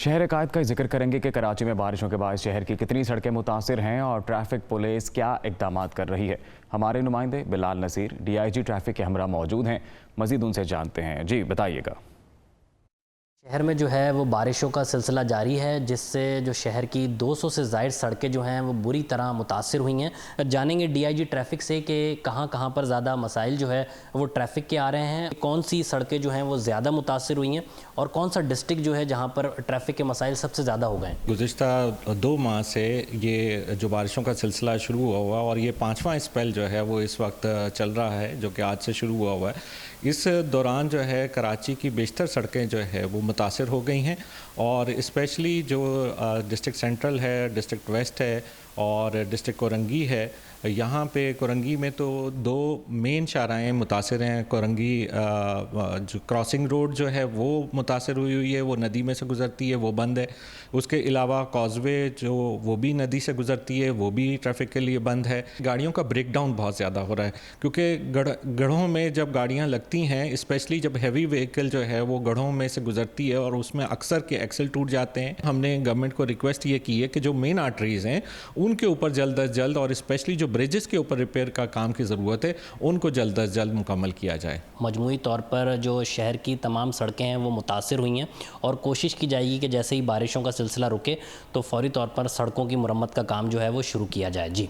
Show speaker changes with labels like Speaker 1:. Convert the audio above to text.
Speaker 1: शहर कायद का जिक्र करेंगे कि कराची में बारिशों के बाद शहर की कितनी सड़कें मुतासिर हैं और ट्रैफिक पुलिस क्या इकदाम कर रही है। हमारे नुमाइंदे बिलाल नसीर DIG ट्रैफिक के हमरा मौजूद हैं, मजीद उनसे जानते हैं। जी बताइएगा।
Speaker 2: शहर में जो है वो बारिशों का सिलसिला जारी है, जिससे जो शहर की 200 से ज़ायद सड़कें जो हैं वो बुरी तरह मुतासिर हुई हैं। जानेंगे DIG ट्रैफिक से कि कहाँ पर ज़्यादा मसाइल जो है वो ट्रैफिक के आ रहे हैं, कौन सी सड़कें जो हैं वो ज़्यादा मुतासिर हुई हैं और कौन सा डिस्ट्रिक्ट जो है जहाँ पर ट्रैफिक के मसाइल सबसे ज़्यादा हो गए।
Speaker 3: गुज़िश्ता 2 माह से ये जो बारिशों का सिलसिला शुरू हुआ और ये 5वां स्पेल जो है वो इस वक्त चल रहा है, जो कि आज से शुरू हुआ है। इस दौरान जो है कराची की बेशतर सड़कें जो है वो मुतासिर हो गई हैं और स्पेशली जो डिस्ट्रिक्ट सेंट्रल है, डिस्ट्रिक्ट वेस्ट है और डिस्ट्रिक्ट कोरंगी है। यहाँ पे कोरंगी में तो 2 मेन शाहराएँ मुतासिर हैं। कोरंगी जो क्रॉसिंग रोड जो है वो मुतासिर हुई है, वो नदी में से गुज़रती है, वो बंद है। उसके अलावा कॉजवे जो वो भी नदी से गुज़रती है, वो भी ट्रैफिक के लिए बंद है। गाड़ियों का ब्रेक डाउन बहुत ज़्यादा हो रहा है क्योंकि गढ़ों में जब गाड़ियाँ लगती हैं, स्पेशली जब हैवी व्हीकल जो है वो गढ़ों में से गुज़रती है और उसमें अक्सर के एक्सल टूट जाते हैं। हमने गवर्नमेंट को रिक्वेस्ट ये की है कि जो मेन आर्टरीज़ हैं उनके ऊपर जल्द अज जल्द और स्पेशली जो ब्रिजेस के ऊपर रिपेयर का काम की ज़रूरत है, उनको जल्द अज जल्द मुकम्मल किया जाए।
Speaker 2: मजमूई तौर पर जो शहर की तमाम सड़कें हैं वो मुतासिर हुई हैं और कोशिश की जाएगी कि जैसे ही बारिशों का सिलसिला रुके तो फौरी तौर पर सड़कों की मुरम्मत का काम जो है वो शुरू किया जाए। जी।